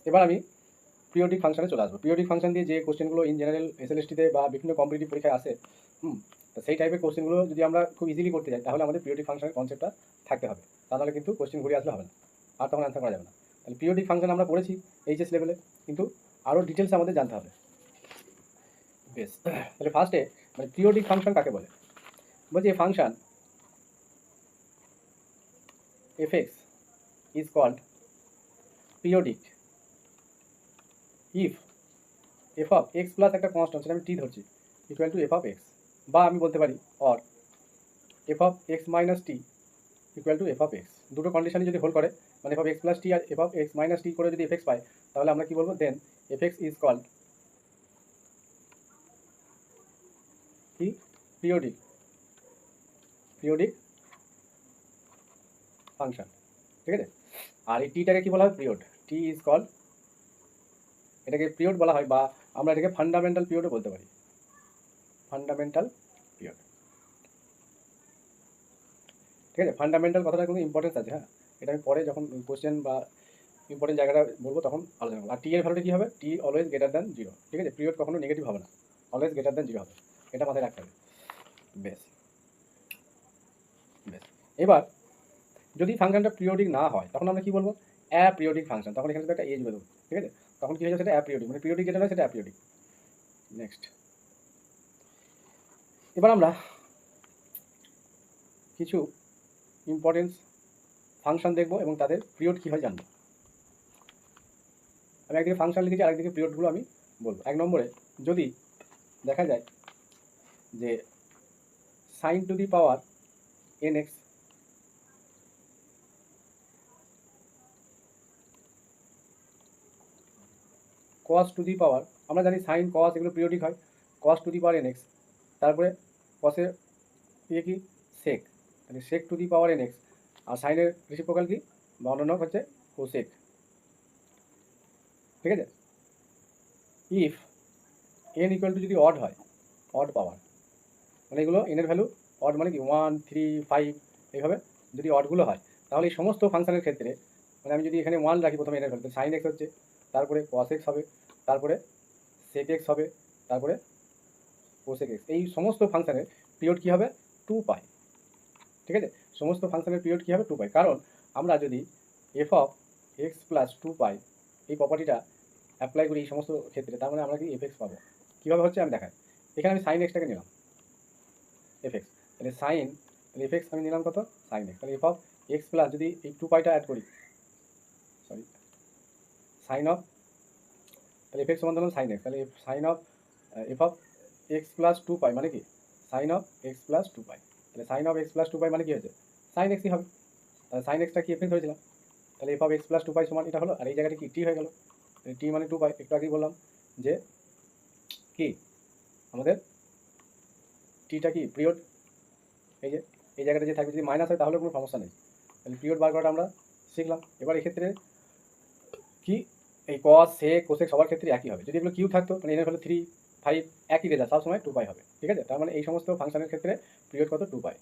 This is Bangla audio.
এবার আমি পিরিয়ডিক ফাংশনে চলে আসবো। পিরিয়ডিক ফাংশন দিয়ে যে কোশ্চেনগুলো ইন জেনারেল এসএলএসটিতে বা বিভিন্ন কম্পিটিটিভ পরীক্ষায় আসে, তো সেই টাইপের কোশ্চেনগুলো যদি আমরা খুব ইজিলি করতে যাই তাহলে আমাদের পিরিয়ডিক ফাংশনের কনসেপ্টটা থাকতে হবে, তাহলে কিন্তু কোশ্চেন ঘুরে আসলে হবে না, আর তখন অ্যান্সার করা যাবে না। তাহলে পিরিয়ডিক ফাংশন আমরা পড়েছি এইচএস লেভেলে, কিন্তু আরও ডিটেলস আমাদের জানতে হবে। বেশ, তাহলে ফার্স্টে মানে পিরিয়ডিক ফাংশন কাকে বলে? বলছি a function fx is called periodic if f of x plus একটা কনস্ট্যান্ট, সেটা আমি টি ধরছি, equal to f of x, বা আমি বলতে পারি or f of x minus T equal to f of x। দুটো কন্ডিশনই যদি হোল্ড করে, মানে f of x plus T আর f of x minus T করে যদি fx পাই, তাহলে আমরা কি বলবো? দেন fx ইজ কল্ড কি? পিরিয়ডিক ফাংশন, ঠিক আছে? আর এই টিটাকে কি বলা হয়? পিরিয়ড। টি ইজ কল্ড, এটাকে পিরিয়ড বলা হয়, বা আমরা এটাকে ফান্ডামেন্টাল পিরিয়ডও বলতে পারি, ফান্ডামেন্টাল পিরিয়ড, ঠিক আছে? ফান্ডামেন্টাল কথাটা কিন্তু ইম্পর্টেন্স আছে, হ্যাঁ, এটা আমি পরে যখন কোশ্চেন বা ইম্পর্টেন্ট জায়গাটা বলবো তখন আলোচনা করবো। আর টি এর ভ্যালুটা কী হবে? টি অলওয়েজ গ্রেটার দ্যান জিরো, ঠিক আছে? পিরিয়ড কখনো নেগেটিভ হবে না, অলওয়েজ গ্রেটার দ্যান জিরো হবে, এটা মাথায় রাখতে হবে। বেশ, এবার যদি ফাংশনটা পিরিয়ডিক না হয় তখন আমরা কি বলবো? অ্যাপিরিয়ডিক ফাংশন। তখন এখানে একটা এজ বেরোবে, ঠিক আছে? তখন কি হয়ে যাবে? সেটা অ্যাপিরিয়ডিক, মানে পিরিয়ডিক যেটা নয় সেটা অ্যাপিরিয়ডিক। নেক্সট, এবার আমরা কিছু ইম্পর্টেন্স ফাংশন দেখবো এবং তাদের পিরিয়ড কী হয় জানবো। আমি একদিকে ফাংশন লিখেছি, আরেকদিকে পিরিয়ডগুলো আমি বলবো। এক নম্বরে যদি দেখা যায় যে sine to the power n x cos to the power, আমরা জানি সাইন কস এগুলো পিরিয়ডিক হয়, cos to the power n x, তারপরে কসের ইয়ে কি? সেক, তাহলে sec to the power n x, আর সাইনের রেসিপ্রোকাল কি বা অন্য নাম হচ্ছে কোসেক, ঠিক আছে? ইফ এন ইকুয়াল টু যদি অড হয়, অড পাওয়ার, মানে এগুলো এনের ভ্যালু অড মানে কি 1, 3, 5 এইভাবে যদি অডগুলো হয়, তাহলে এই সমস্ত ফাংশনের ক্ষেত্রে, মানে আমি যদি এখানে 1 রাখি প্রথমে এনের ভ্যালু, সাইন এক্স হচ্ছে, তারপরে কস এক্স হবে, তারপরে সেক এক্স হবে, তারপরে কোসেক এক্স, এই সমস্ত ফাংশনের পিরিয়ড কী হবে? 2 পাই, ঠিক আছে? সমস্ত ফাংশনের পিরিয়ড কী হবে? 2 পাই। কারণ আমরা যদি এফ অফ এক্স প্লাস 2 পাই এই প্রপার্টিটা অ্যাপ্লাই করি এই সমস্ত ক্ষেত্রে, তার মানে আমরা কি এফ এক্স পাবো। কীভাবে হচ্ছে আমি দেখাই। এখানে আমি সাইন এক্সটাকে নিলাম এফ এক্স, তাহলে সাইন, তাহলে এফ এক্স আমি নিলাম কত? সাইন এক্স, তাহলে এফ অফ এক্স প্লাস যদি এই 2 পাইটা অ্যাড করি, সরি, সাইন অফ, তাহলে এফ এক্স সমান ধরুন সাইন এক্স, তাহলে sine of F of X plus 2 pi মানে কি? Sine of X plus 2 pi, তাহলে sine of X plus 2 pi মানে কি হয়েছে? সাইন এক্সই হবে। তাহলে সাইন এক্সটা কি এফ এক্স ধরেছিলাম, তাহলে এফ অফ এক্স প্লাস 2 পাই সমান এটা হলো, আর এই জায়গাটা কি টি হয়ে গেল, টি মানে 2 পাই। একটু আগেই বললাম যে কি আমাদের টিটা কি পিরিয়ড, এই যে এই জায়গাটা যে থাকবে যদি মাইনাস হয় তাহলে কোনো সমস্যা নেই, তাহলে পিরিয়ড বার করাটা আমরা শিখলাম। এবার এক্ষেত্রে কি এই কস সেক কোসেক সবার ক্ষেত্রে একই হবে, যদি এগুলো কিউ থাকতো মানে এনের হলো 3, 5 একই রেজাল্ট, সবসময় 2 পাই হবে, ঠিক আছে? তার মানে এই সমস্ত ফাংশনের ক্ষেত্রে পিরিয়ড কত? 2 পাই।